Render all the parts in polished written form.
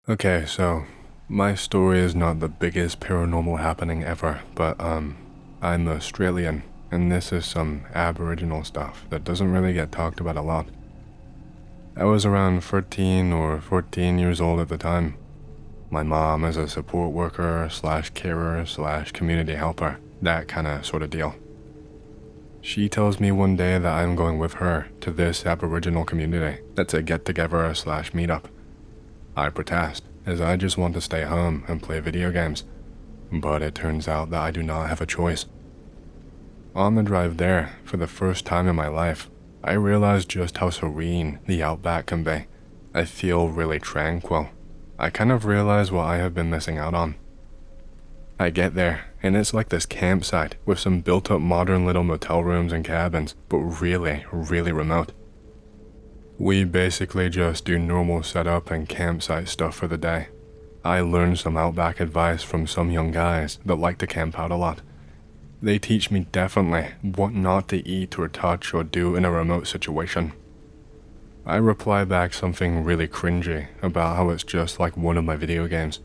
Okay, so my story is not the biggest paranormal happening ever, but I'm Australian, and this is some Aboriginal stuff that doesn't really get talked about a lot. I was around 13 or 14 years old at the time. My mom is a support worker slash carer slash community helper, that kinda sorta deal. She tells me one day that I'm going with her to this Aboriginal community that's a get-together slash meetup. I protest, as I just want to stay home and play video games, but it turns out that I do not have a choice. On the drive there, for the first time in my life, I realized just how serene the outback can be. I feel really tranquil. I kind of realize what I have been missing out on. I get there, and it's like this campsite with some built-up modern little motel rooms and cabins, but really, really remote. We basically just do normal setup and campsite stuff for the day. I learned some outback advice from some young guys that like to camp out a lot. They teach me definitely what not to eat or touch or do in a remote situation. I reply back something really cringy about how it's just like one of my video games.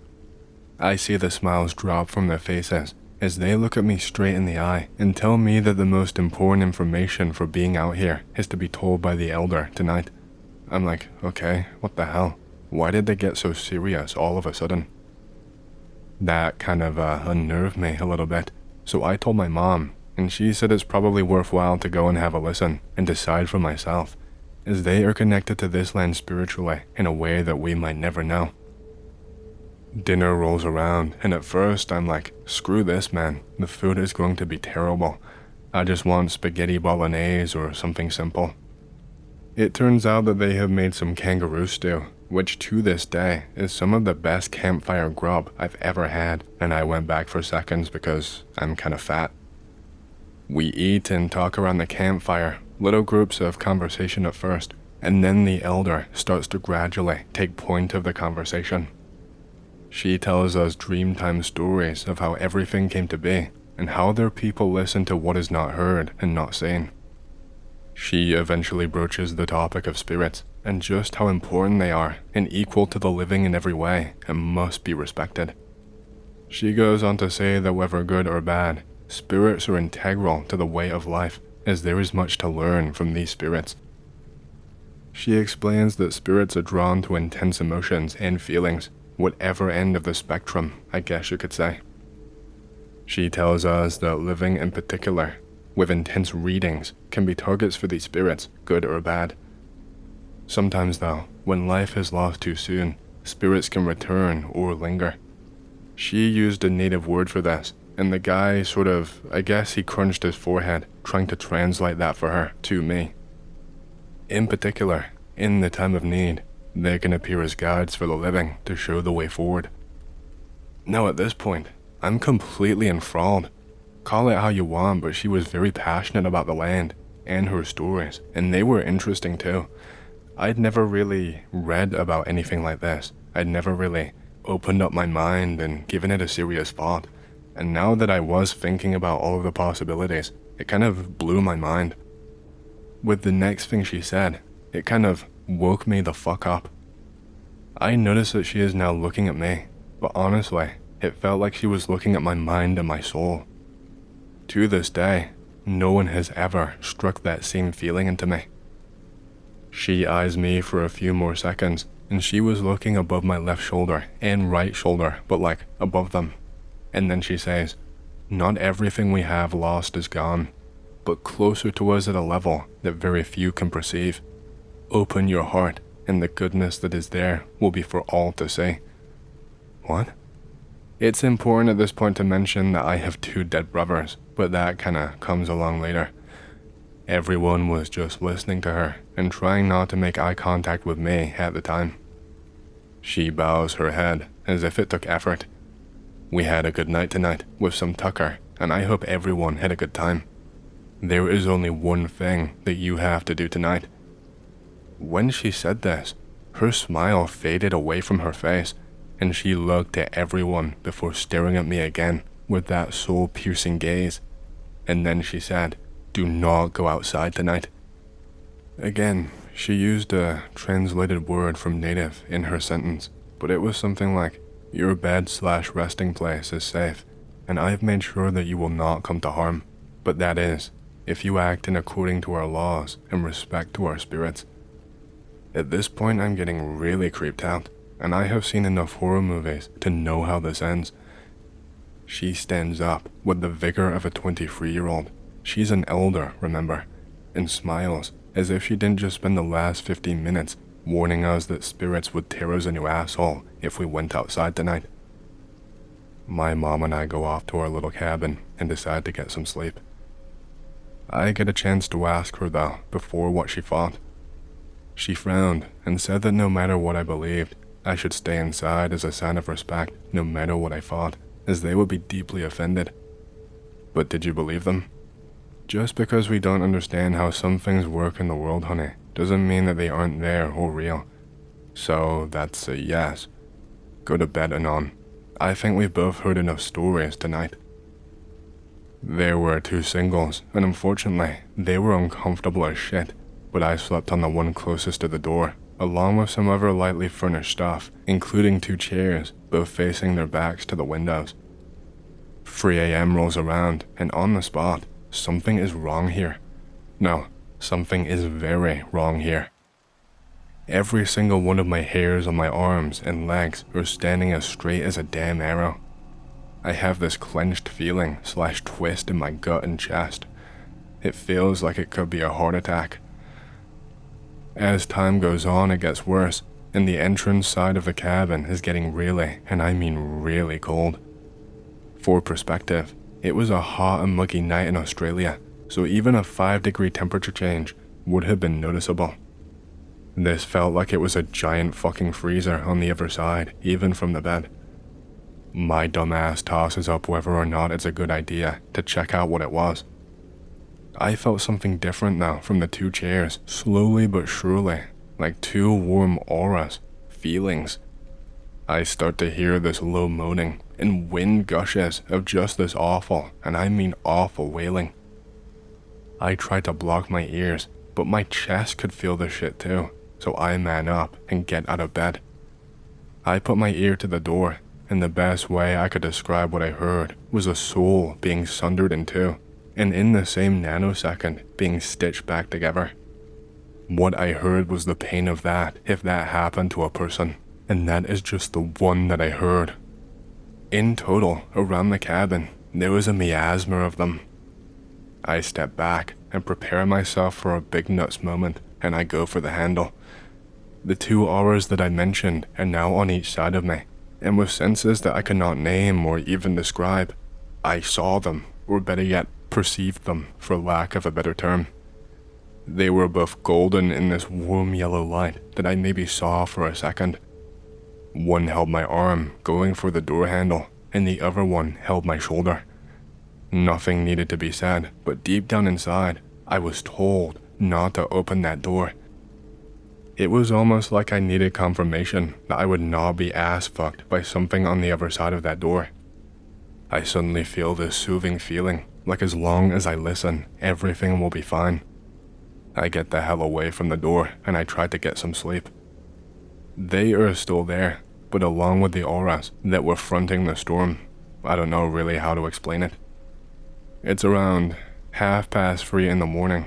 I see the smiles drop from their faces as they look at me straight in the eye and tell me that the most important information for being out here is to be told by the elder tonight. I'm like, okay, what the hell? Why did they get so serious all of a sudden? That kind of unnerved me a little bit, so I told my mom, and she said it's probably worthwhile to go and have a listen and decide for myself, as they are connected to this land spiritually in a way that we might never know. Dinner rolls around, and at first I'm like, screw this man, the food is going to be terrible. I just want spaghetti bolognese or something simple. It turns out that they have made some kangaroo stew, which to this day is some of the best campfire grub I've ever had, and I went back for seconds because I'm kinda fat. We eat and talk around the campfire, little groups of conversation at first, and then the elder starts to gradually take point of the conversation. She tells us dreamtime stories of how everything came to be, and how their people listen to what is not heard and not seen. She eventually broaches the topic of spirits, and just how important they are, and equal to the living in every way, and must be respected. She goes on to say that whether good or bad, spirits are integral to the way of life, as there is much to learn from these spirits. She explains that spirits are drawn to intense emotions and feelings, whatever end of the spectrum, I guess you could say. She tells us that living in particular, with intense readings, can be targets for these spirits, good or bad. Sometimes though, when life is lost too soon, spirits can return or linger. She used a native word for this, and the guy I guess he crunched his forehead, trying to translate that for her, to me. In particular, in the time of need, they can appear as guides for the living to show the way forward. Now at this point, I'm completely enthralled. Call it how you want, but she was very passionate about the land and her stories, and they were interesting too. I'd never really read about anything like this. I'd never really opened up my mind and given it a serious thought, and now that I was thinking about all of the possibilities, it kind of blew my mind. With the next thing she said, it kind of woke me the fuck up. I noticed that she is now looking at me, but honestly, it felt like she was looking at my mind and my soul. To this day, no one has ever struck that same feeling into me. She eyes me for a few more seconds, and she was looking above my left shoulder and right shoulder, but like above them. And then she says, "Not everything we have lost is gone, but closer to us at a level that very few can perceive. Open your heart, and the goodness that is there will be for all to see." What? It's important at this point to mention that I have 2 dead brothers, but that kinda comes along later. Everyone was just listening to her and trying not to make eye contact with me at the time. She bows her head as if it took effort. We had a good night tonight with some tucker, and I hope everyone had a good time. There is only one thing that you have to do tonight. When she said this, her smile faded away from her face, and she looked at everyone before staring at me again with that soul-piercing gaze. And then she said, "Do not go outside tonight." Again, she used a translated word from native in her sentence, but it was something like, "Your bed/resting place is safe, and I've made sure that you will not come to harm. But that is, if you act in according to our laws and respect to our spirits." At this point, I'm getting really creeped out, and I have seen enough horror movies to know how this ends. She stands up with the vigor of a 23-year-old. She's an elder, remember, and smiles as if she didn't just spend the last 15 minutes warning us that spirits would tear us a new asshole if we went outside tonight. My mom and I go off to our little cabin and decide to get some sleep. I get a chance to ask her, though, before what she thought. She frowned and said that no matter what I believed, I should stay inside as a sign of respect no matter what I thought, as they would be deeply offended. But did you believe them? Just because we don't understand how some things work in the world, honey, doesn't mean that they aren't there or real. So that's a yes. Go to bed, Anon. I think we've both heard enough stories tonight. There were 2 singles, and unfortunately, they were uncomfortable as shit, but I slept on the one closest to the door, along with some other lightly furnished stuff, including 2 chairs, both facing their backs to the windows. 3 a.m. rolls around, and on the spot, something is wrong here. No, something is very wrong here. Every single one of my hairs on my arms and legs are standing as straight as a damn arrow. I have this clenched feeling/twist in my gut and chest. It feels like it could be a heart attack. As time goes on, it gets worse, and the entrance side of the cabin is getting really, and I mean really cold. For perspective, it was a hot and muggy night in Australia, so even a 5-degree temperature change would have been noticeable. This felt like it was a giant fucking freezer on the other side, even from the bed. My dumbass tosses up whether or not it's a good idea to check out what it was. I felt something different now from the 2 chairs, slowly but surely, like 2 warm auras, feelings. I start to hear this low moaning and wind gushes of just this awful, and I mean awful, wailing. I tried to block my ears, but my chest could feel the shit too, so I man up and get out of bed. I put my ear to the door, and the best way I could describe what I heard was a soul being sundered in 2, and in the same nanosecond being stitched back together. What I heard was the pain of that if that happened to a person, and that is just the one that I heard. In total, around the cabin, there was a miasma of them. I step back and prepare myself for a big nuts moment, and I go for the handle. The 2 auras that I mentioned are now on each side of me, and with senses that I cannot name or even describe, I saw them, or better yet, perceived them, for lack of a better term. They were both golden in this warm yellow light that I maybe saw for a second. One held my arm, going for the door handle, and the other one held my shoulder. Nothing needed to be said, but deep down inside, I was told not to open that door. It was almost like I needed confirmation that I would not be ass-fucked by something on the other side of that door. I suddenly feel this soothing feeling, like as long as I listen, everything will be fine. I get the hell away from the door, and I try to get some sleep. They are still there, but along with the auras that were fronting the storm, I don't know really how to explain it. It's around 3:30 in the morning,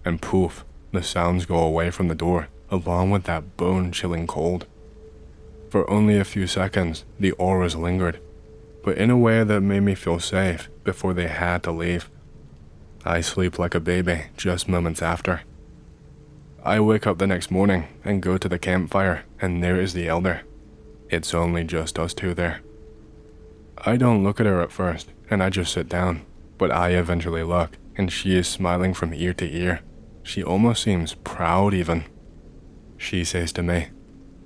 and poof, the sounds go away from the door, along with that bone-chilling cold. For only a few seconds, the auras lingered, but in a way that made me feel safe before they had to leave. I sleep like a baby just moments after. I wake up the next morning and go to the campfire, and there is the elder. It's only just us 2 there. I don't look at her at first, and I just sit down, but I eventually look, and she is smiling from ear to ear. She almost seems proud even. She says to me,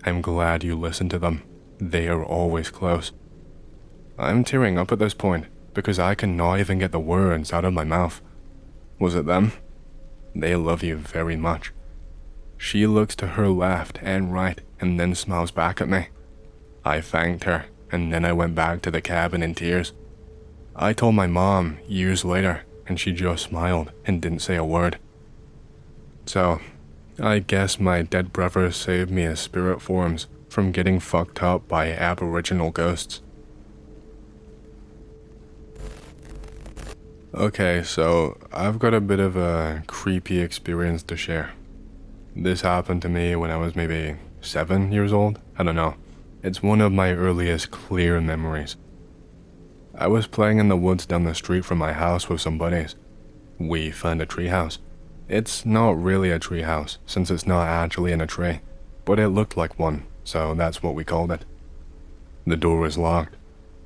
"I'm glad you listened to them. They are always close." I'm tearing up at this point, because I cannot even get the words out of my mouth. Was it them? They love you very much. She looks to her left and right, and then smiles back at me. I thanked her, and then I went back to the cabin in tears. I told my mom years later, and she just smiled and didn't say a word. So, I guess my dead brothers saved me as spirit forms from getting fucked up by aboriginal ghosts. Okay, so I've got a bit of a creepy experience to share. This happened to me when I was maybe 7 years old. I don't know. It's one of my earliest clear memories. I was playing in the woods down the street from my house with some buddies. We found a treehouse. It's not really a treehouse since it's not actually in a tree, but it looked like one, so that's what we called it. The door is locked.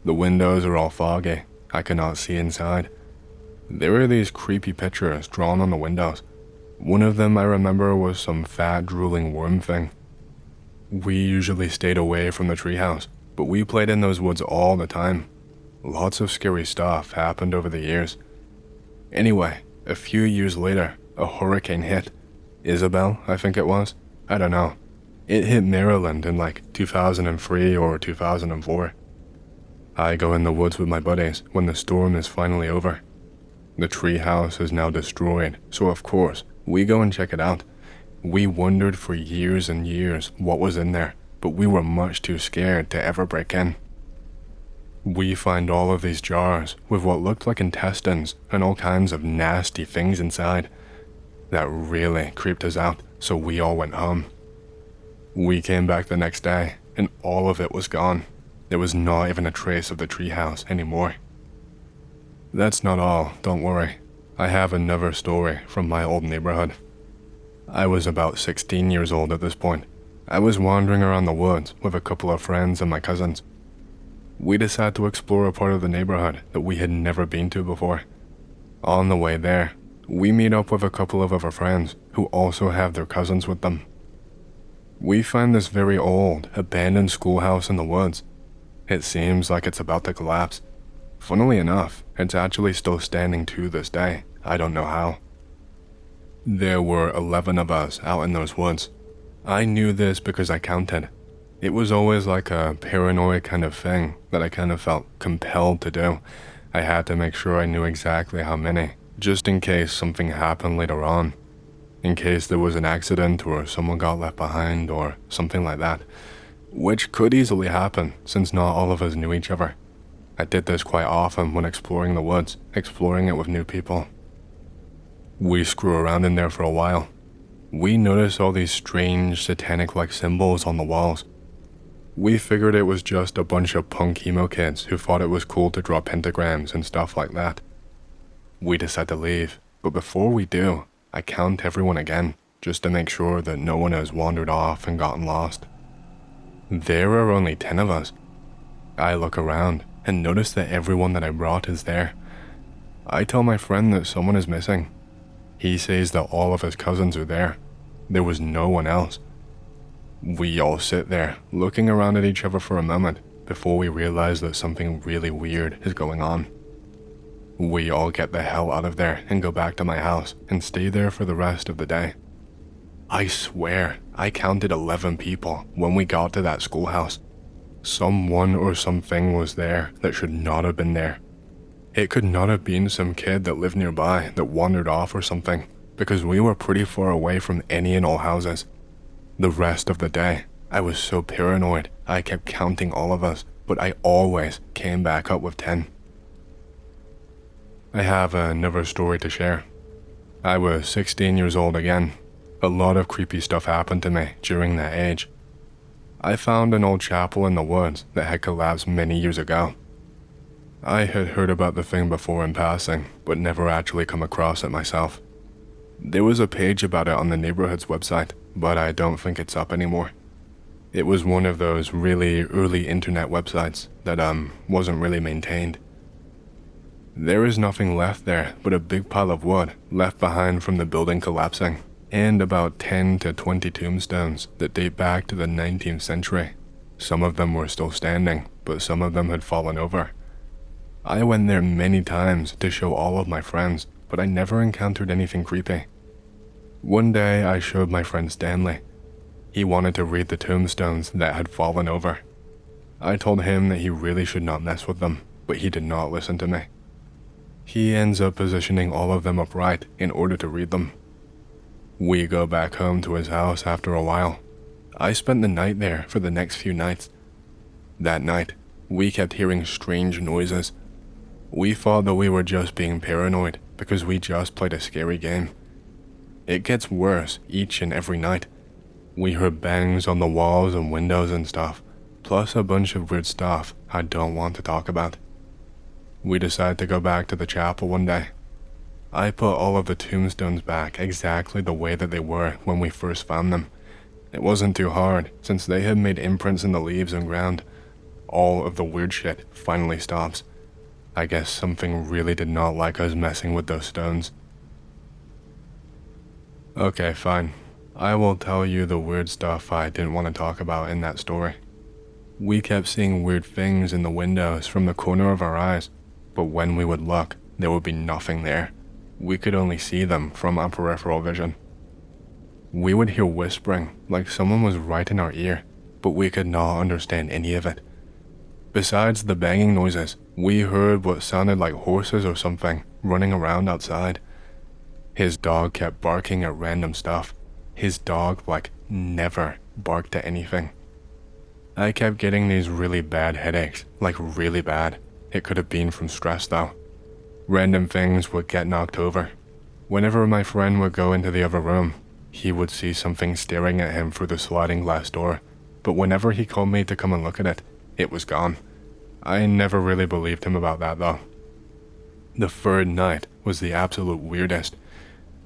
The windows are all foggy. I cannot see inside. There were these creepy pictures drawn on the windows. One of them I remember was some fat drooling worm thing. We usually stayed away from the treehouse, but we played in those woods all the time. Lots of scary stuff happened over the years. Anyway, a few years later, a hurricane hit. Isabel, I think it was. I don't know. It hit Maryland in like 2003 or 2004. I go in the woods with my buddies when the storm is finally over. The treehouse is now destroyed, so of course, we go and check it out. We wondered for years and years what was in there, but we were much too scared to ever break in. We find all of these jars with what looked like intestines and all kinds of nasty things inside. That really creeped us out, so we all went home. We came back the next day, and all of it was gone. There was not even a trace of the treehouse anymore. That's not all, don't worry. I have another story from my old neighborhood. I was about 16 years old at this point. I was wandering around the woods with a couple of friends and my cousins. We decided to explore a part of the neighborhood that we had never been to before. On the way there, we meet up with a couple of other friends who also have their cousins with them. We find this very old, abandoned schoolhouse in the woods. It seems like it's about to collapse. Funnily enough, it's actually still standing to this day. I don't know how. There were 11 of us out in those woods. I knew this because I counted. It was always like a paranoid kind of thing that I kind of felt compelled to do. I had to make sure I knew exactly how many, just in case something happened later on. In case there was an accident or someone got left behind or something like that. Which could easily happen since not all of us knew each other. I did this quite often when exploring the woods, exploring it with new people. We screw around in there for a while. We noticed all these strange satanic-like symbols on the walls. We figured it was just a bunch of punk emo kids who thought it was cool to draw pentagrams and stuff like that. We decide to leave, but before we do, I count everyone again, just to make sure that no one has wandered off and gotten lost. There are only 10 of us. I look around and notice that everyone that I brought is there. I tell my friend that someone is missing. He says that all of his cousins are there. There was no one else. We all sit there, looking around at each other for a moment before we realize that something really weird is going on. We all get the hell out of there and go back to my house and stay there for the rest of the day. I swear, I counted 11 people when we got to that schoolhouse. Someone or something was there that should not have been there. It could not have been some kid that lived nearby that wandered off or something, because we were pretty far away from any and all houses. The rest of the day, I was so paranoid, I kept counting all of us, but I always came back up with 10. I have another story to share. I was 16 years old again. A lot of creepy stuff happened to me during that age. I found an old chapel in the woods that had collapsed many years ago. I had heard about the thing before in passing, but never actually come across it myself. There was a page about it on the neighborhood's website, but I don't think it's up anymore. It was one of those really early internet websites that wasn't really maintained. There is nothing left there but a big pile of wood left behind from the building collapsing, and about 10 to 20 tombstones that date back to the 19th century. Some of them were still standing, but some of them had fallen over. I went there many times to show all of my friends, but I never encountered anything creepy. One day I showed my friend Stanley. He wanted to read the tombstones that had fallen over. I told him that he really should not mess with them, but he did not listen to me. He ends up positioning all of them upright in order to read them. We go back home to his house after a while. I spent the night there for the next few nights. That night, we kept hearing strange noises. We thought that we were just being paranoid because we just played a scary game. It gets worse each and every night. We heard bangs on the walls and windows and stuff, plus a bunch of weird stuff I don't want to talk about. We decided to go back to the chapel one day. I put all of the tombstones back exactly the way that they were when we first found them. It wasn't too hard, since they had made imprints in the leaves and ground. All of the weird shit finally stops. I guess something really did not like us messing with those stones. Okay, fine. I will tell you the weird stuff I didn't want to talk about in that story. We kept seeing weird things in the windows from the corner of our eyes, but when we would look, there would be nothing there. We could only see them from our peripheral vision. We would hear whispering, like someone was right in our ear, but we could not understand any of it. Besides the banging noises, we heard what sounded like horses or something running around outside. His dog kept barking at random stuff. His dog, never barked at anything. I kept getting these really bad headaches, really bad. It could have been from stress though. Random things would get knocked over. Whenever my friend would go into the other room, he would see something staring at him through the sliding glass door, but whenever he called me to come and look at it, it was gone. I never really believed him about that though. The third night was the absolute weirdest.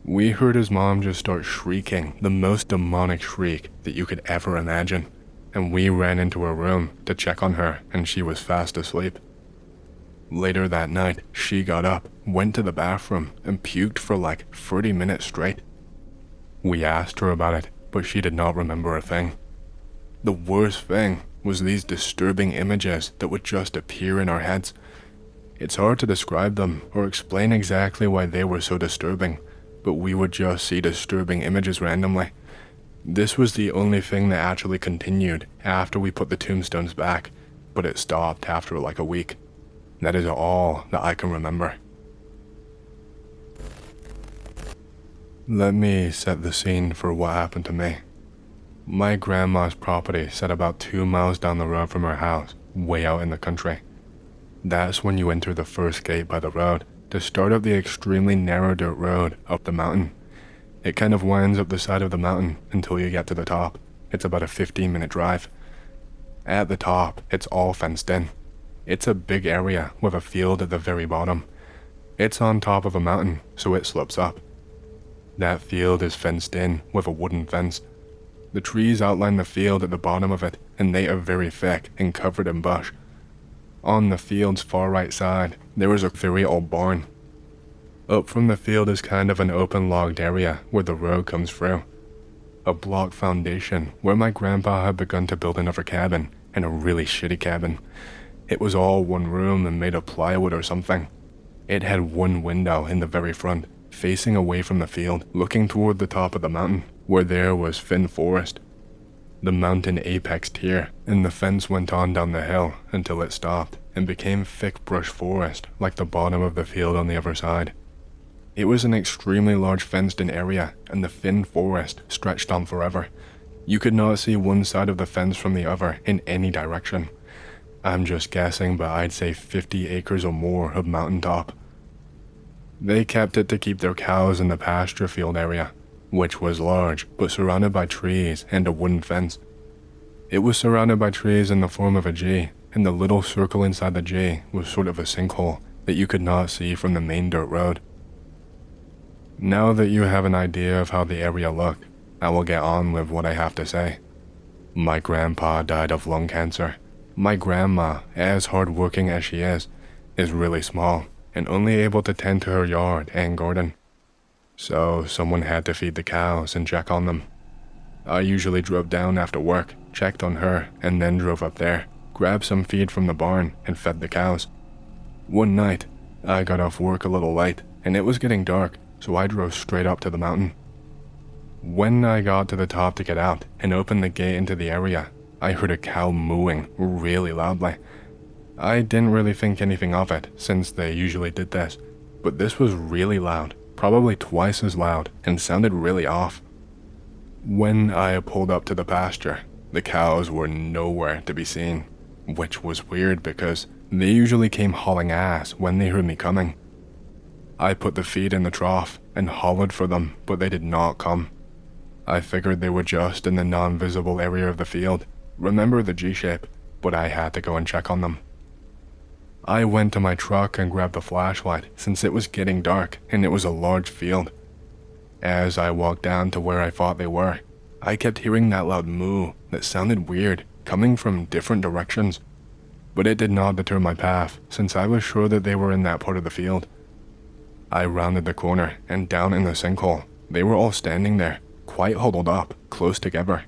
We heard his mom just start shrieking, the most demonic shriek that you could ever imagine, and we ran into her room to check on her, and she was fast asleep. Later that night, she got up, went to the bathroom, and puked for 30 minutes straight. We asked her about it, but she did not remember a thing. The worst thing was these disturbing images that would just appear in our heads. It's hard to describe them or explain exactly why they were so disturbing, but we would just see disturbing images randomly. This was the only thing that actually continued after we put the tombstones back, but it stopped after a week. That is all that I can remember. Let me set the scene for what happened to me. My grandma's property sat about 2 miles down the road from her house, way out in the country. That's when you enter the first gate by the road to start up the extremely narrow dirt road up the mountain. It kind of winds up the side of the mountain until you get to the top. It's about a 15-minute drive. At the top, it's all fenced in. It's a big area with a field at the very bottom. It's on top of a mountain, so it slopes up. That field is fenced in with a wooden fence. The trees outline the field at the bottom of it, and they are very thick and covered in bush. On the field's far right side, there is a very old barn. Up from the field is kind of an open logged area where the road comes through. A block foundation where my grandpa had begun to build another cabin, and a really shitty cabin. It was all one room and made of plywood or something. It had one window in the very front, facing away from the field, looking toward the top of the mountain, where there was thin forest. The mountain apexed here, and the fence went on down the hill until it stopped and became thick brush forest like the bottom of the field on the other side. It was an extremely large fenced-in area, and the thin forest stretched on forever. You could not see one side of the fence from the other in any direction. I'm just guessing, but I'd say 50 acres or more of mountaintop. They kept it to keep their cows in the pasture field area, which was large but surrounded by trees and a wooden fence. It was surrounded by trees in the form of a G, and the little circle inside the G was sort of a sinkhole that you could not see from the main dirt road. Now that you have an idea of how the area looked, I will get on with what I have to say. My grandpa died of lung cancer. My grandma, as hardworking as she is really small and only able to tend to her yard and garden. So someone had to feed the cows and check on them. I usually drove down after work, checked on her, and then drove up there, grabbed some feed from the barn, and fed the cows. One night, I got off work a little late, and it was getting dark, so I drove straight up to the mountain. When I got to the top to get out and opened the gate into the area, I heard a cow mooing really loudly. I didn't really think anything of it, since they usually did this, but this was really loud, probably twice as loud, and sounded really off. When I pulled up to the pasture, The cows were nowhere to be seen, which was weird because they usually came hauling ass when they heard me coming. I put the feed in the trough and hollered for them, but they did not come. I figured they were just in the non-visible area of the field. Remember the G-shape, but I had to go and check on them. I went to my truck and grabbed the flashlight since it was getting dark and it was a large field. As I walked down to where I thought they were, I kept hearing that loud moo that sounded weird coming from different directions, but it did not deter my path since I was sure that they were in that part of the field. I rounded the corner and down in the sinkhole, they were all standing there, quite huddled up, close together.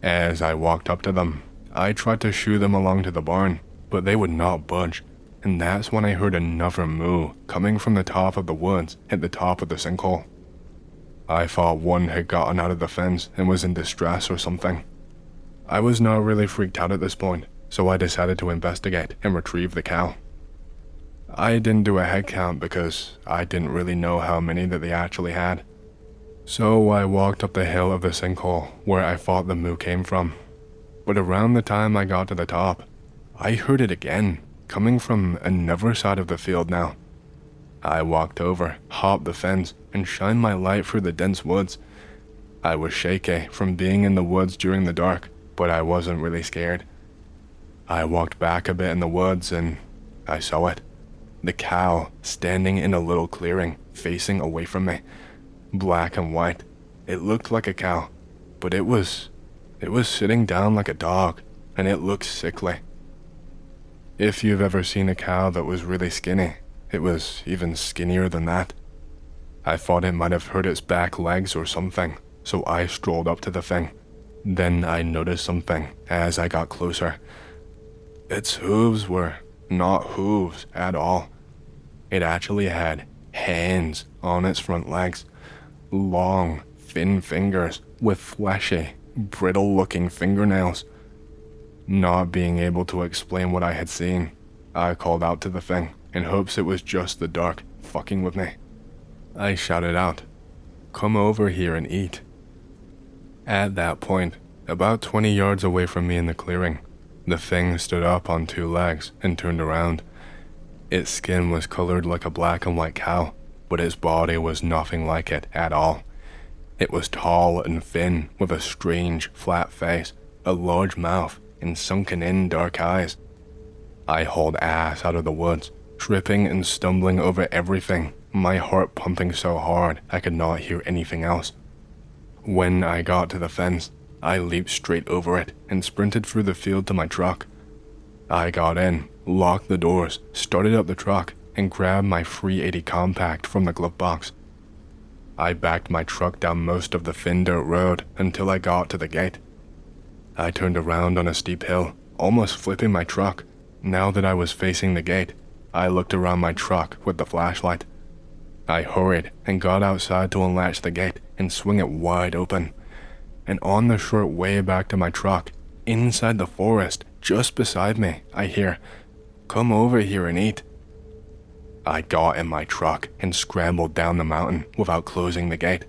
As I walked up to them, I tried to shoo them along to the barn, but they would not budge, and that's when I heard another moo coming from the top of the woods at the top of the sinkhole. I thought one had gotten out of the fence and was in distress or something. I was not really freaked out at this point, so I decided to investigate and retrieve the cow. I didn't do a head count because I didn't really know how many that they actually had. So I walked up the hill of the sinkhole where I thought the moo came from. But around the time I got to the top, I heard it again, coming from another side of the field now. I walked over, hopped the fence, and shined my light through the dense woods. I was shaky from being in the woods during the dark, but I wasn't really scared. I walked back a bit in the woods and I saw it. The cow standing in a little clearing, facing away from me. Black and white. It looked like a cow, but it was sitting down like a dog, and it looked sickly. If you've ever seen a cow that was really skinny, it was even skinnier than that. I thought it might have hurt its back legs or something, so I strolled up to the thing. Then I noticed something as I got closer. Its hooves were not hooves at all. It actually had hands on its front legs. Long, thin fingers with fleshy, brittle-looking fingernails. Not being able to explain what I had seen, I called out to the thing in hopes it was just the dark fucking with me. I shouted out, "Come over here and eat." At that point, about 20 yards away from me in the clearing, the thing stood up on two legs and turned around. Its skin was colored like a black and white cow, but its body was nothing like it at all. It was tall and thin with a strange, flat face, a large mouth, and sunken-in dark eyes. I hauled ass out of the woods, tripping and stumbling over everything, my heart pumping so hard I could not hear anything else. When I got to the fence, I leaped straight over it and sprinted through the field to my truck. I got in, locked the doors, started up the truck, and grabbed my 380 compact from the glove box. I backed my truck down most of the thin dirt road until I got to the gate. I turned around on a steep hill, almost flipping my truck. Now that I was facing the gate, I looked around my truck with the flashlight. I hurried and got outside to unlatch the gate and swing it wide open. And on the short way back to my truck, inside the forest, just beside me, I hear, "Come over here and eat." I got in my truck and scrambled down the mountain without closing the gate.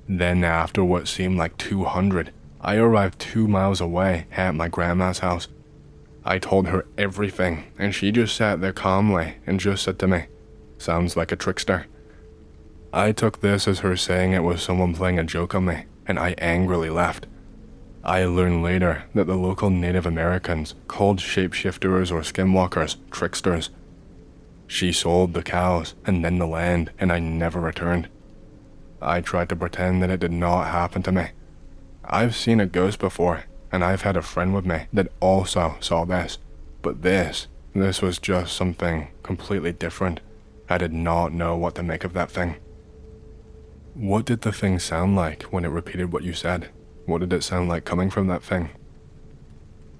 Then after what seemed like 200, I arrived 2 miles away at my grandma's house. I told her everything and she just sat there calmly and just said to me, "Sounds like a trickster." I took this as her saying it was someone playing a joke on me, and I angrily left. I learned later that the local Native Americans called shapeshifters or skinwalkers tricksters. She sold the cows and then the land, and I never returned. I tried to pretend that it did not happen to me. I've seen a ghost before, and I've had a friend with me that also saw this. But this was just something completely different. I did not know what to make of that thing. What did the thing sound like when it repeated what you said? What did it sound like coming from that thing?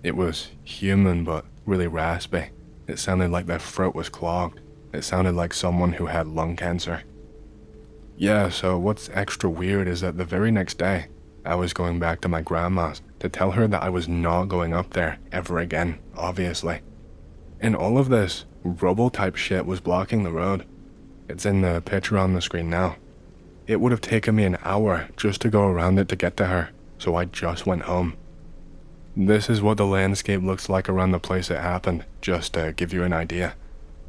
It was human, but really raspy. It sounded like their throat was clogged. It sounded like someone who had lung cancer. Yeah, so what's extra weird is that the very next day, I was going back to my grandma's to tell her that I was not going up there ever again, obviously. And all of this rubble type shit was blocking the road. It's in the picture on the screen now. It would have taken me an hour just to go around it to get to her, so I just went home. This is what the landscape looks like around the place it happened, just to give you an idea.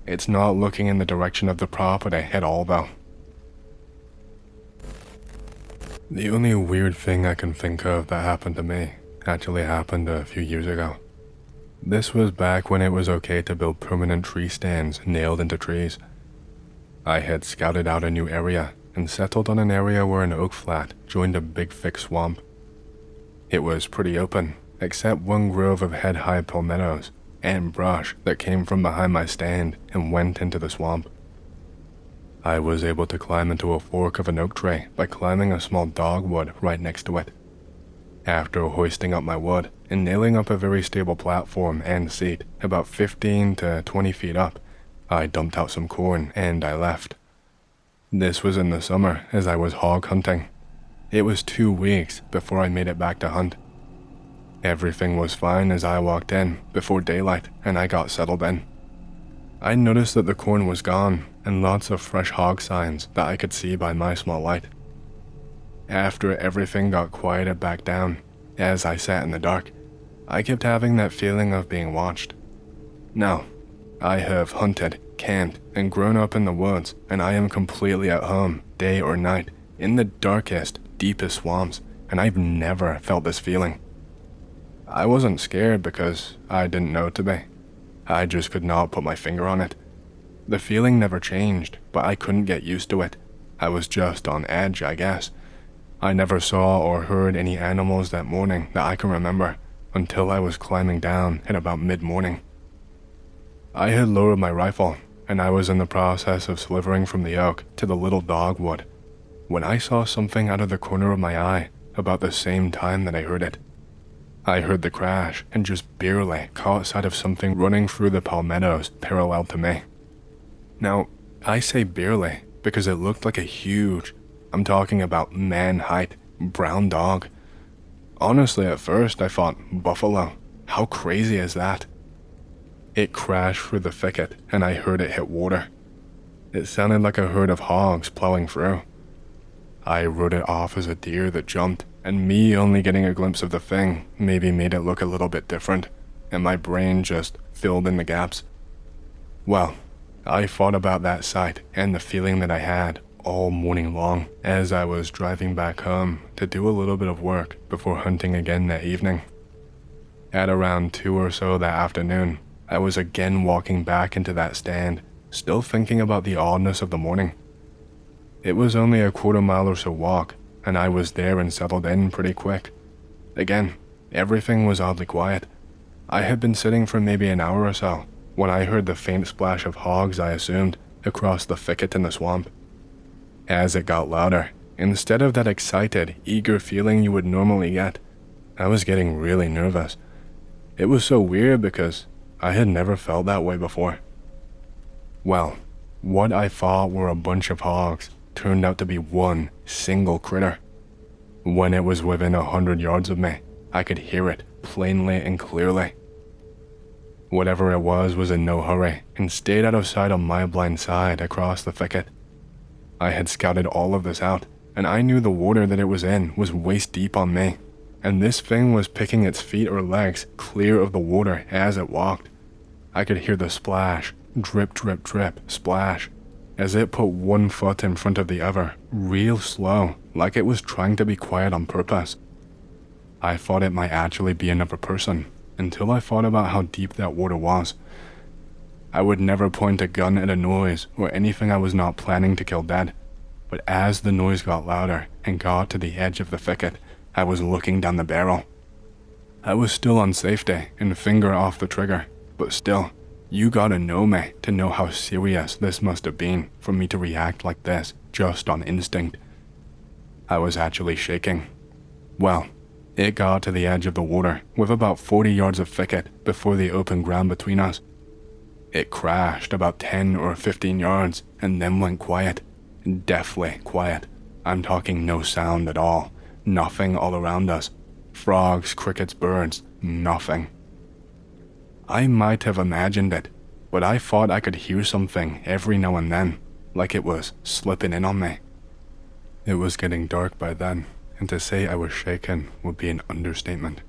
It's not looking in the direction of the property at all though. The only weird thing I can think of that happened to me actually happened a few years ago. This was back when it was okay to build permanent tree stands nailed into trees. I had scouted out a new area and settled on an area where an oak flat joined a big thick swamp. It was pretty open, except one grove of head-high palmettos and brush that came from behind my stand and went into the swamp. I was able to climb into a fork of an oak tree by climbing a small dogwood right next to it. After hoisting up my wood and nailing up a very stable platform and seat about 15 to 20 feet up, I dumped out some corn and I left. This was in the summer as I was hog hunting. It was 2 weeks before I made it back to hunt. Everything was fine as I walked in before daylight and I got settled in. I noticed that the corn was gone and lots of fresh hog signs that I could see by my small light. After everything got quieted back down, as I sat in the dark, I kept having that feeling of being watched. Now, I have hunted, camped, and grown up in the woods, and I am completely at home, day or night, in the darkest, deepest swamps, and I've never felt this feeling. I wasn't scared because I didn't know to be. I just could not put my finger on it. The feeling never changed, but I couldn't get used to it. I was just on edge, I guess. I never saw or heard any animals that morning that I can remember until I was climbing down at about mid-morning. I had lowered my rifle, and I was in the process of slithering from the oak to the little dogwood when I saw something out of the corner of my eye about the same time that I heard it. I heard the crash and just barely caught sight of something running through the palmettos parallel to me. Now, I say barely because it looked like a huge, I'm talking about man-height, brown dog. Honestly, at first I thought, buffalo. How crazy is that? It crashed through the thicket and I heard it hit water. It sounded like a herd of hogs plowing through. I wrote it off as a deer that jumped, and me only getting a glimpse of the thing maybe made it look a little bit different, and my brain just filled in the gaps. Well, I thought about that sight and the feeling that I had all morning long as I was driving back home to do a little bit of work before hunting again that evening. At around 2 or so that afternoon, I was again walking back into that stand, still thinking about the oddness of the morning. It was only a quarter mile or so walk, and I was there and settled in pretty quick. Again, everything was oddly quiet. I had been sitting for maybe an hour or so when I heard the faint splash of hogs, I assumed, across the thicket in the swamp. As it got louder, instead of that excited, eager feeling you would normally get, I was getting really nervous. It was so weird because I had never felt that way before. Well, what I thought were a bunch of hogs turned out to be one single critter. When it was within 100 yards of me, I could hear it plainly and clearly. Whatever it was in no hurry and stayed out of sight on my blind side across the thicket. I had scouted all of this out, and I knew the water that it was in was waist deep on me, and this thing was picking its feet or legs clear of the water as it walked. I could hear the splash, drip, drip, drip, splash, as it put one foot in front of the other, real slow, like it was trying to be quiet on purpose. I thought it might actually be another person, until I thought about how deep that water was. I would never point a gun at a noise or anything I was not planning to kill dead, but as the noise got louder and got to the edge of the thicket, I was looking down the barrel. I was still on safety and finger off the trigger, but still, you gotta know me to know how serious this must have been for me to react like this just on instinct. I was actually shaking. Well, it got to the edge of the water with about 40 yards of thicket before the open ground between us. It crashed about 10 or 15 yards and then went quiet. Deathly quiet. I'm talking no sound at all. Nothing all around us. Frogs, crickets, birds, nothing. I might have imagined it, but I thought I could hear something every now and then, like it was slipping in on me. It was getting dark by then, and to say I was shaken would be an understatement.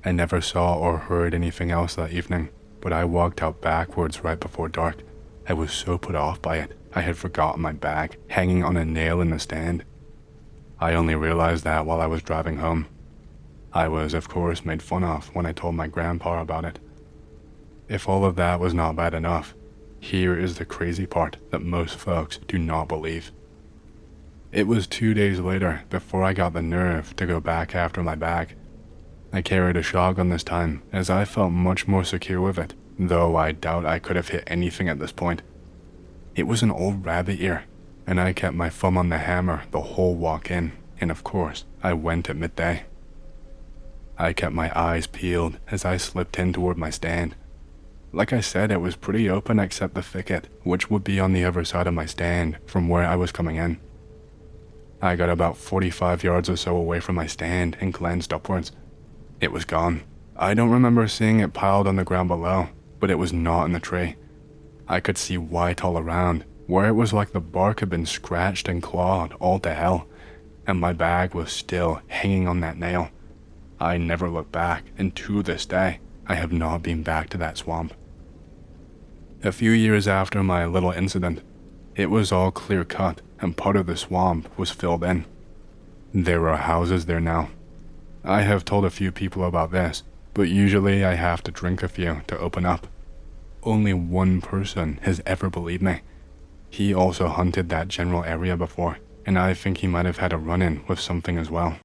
I never saw or heard anything else that evening, but I walked out backwards right before dark. I was so put off by it, I had forgotten my bag hanging on a nail in the stand. I only realized that while I was driving home. I was, of course, made fun of when I told my grandpa about it. If all of that was not bad enough, here is the crazy part that most folks do not believe. It was 2 days later before I got the nerve to go back after my bag. I carried a shotgun this time, as I felt much more secure with it, though I doubt I could have hit anything at this point. It was an old rabbit ear, and I kept my thumb on the hammer the whole walk in, and of course, I went at midday. I kept my eyes peeled as I slipped in toward my stand. Like I said, it was pretty open except the thicket, which would be on the other side of my stand from where I was coming in. I got about 45 yards or so away from my stand and glanced upwards. It was gone. I don't remember seeing it piled on the ground below, but it was not in the tree. I could see white all around, where it was like the bark had been scratched and clawed all to hell, and my bag was still hanging on that nail. I never looked back, and to this day, I have not been back to that swamp. A few years after my little incident, it was all clear cut, and part of the swamp was filled in. There are houses there now. I have told a few people about this, but usually I have to drink a few to open up. Only one person has ever believed me. He also hunted that general area before, and I think he might have had a run-in with something as well.